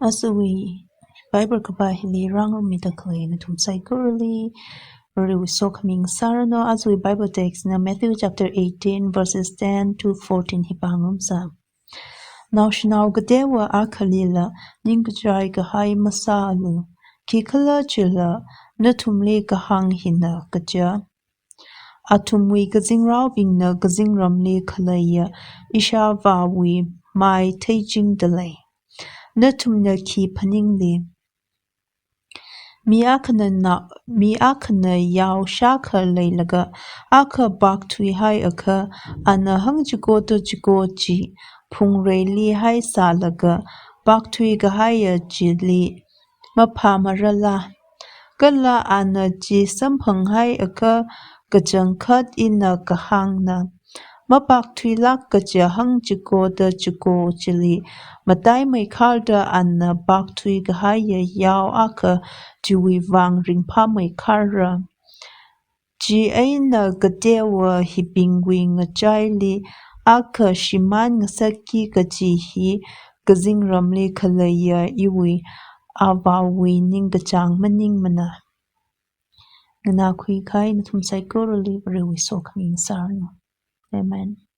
Asui Bible kabahili rango mitakle na tumsai kuruli we saw coming sarano as we Bible text na Matthew chapter 18 verses 10 to 14 hipangum sa. Now shinau gadewa akalila ningjai gahai masalu kikala chila natumli gahang hina gaja atumwi gazingrao bingna gazingramli kalaya isha vawi mai teijing delay natumna ki paningli mi akana yao shaka leilaga aka baktui hai aka ana hangjigo to jigo ji pungreili hai salaga baktui gahaya jili mapamarala gala ana ji sampang hai aka gajangkat ina gahangna mabaktui lak gaja hangjigo to jigo jili matai mai kalda ana baktui gahaya yao aka jiwi wang ringpa mai kara ji aina gadewa hibingwi ngajaili aka shiman ngasaki gajihi gazingramli kalaya iwi awawi ning gajang maning mana ngana kui kai na tumsai koroli rewi sok ning sarno. Amen.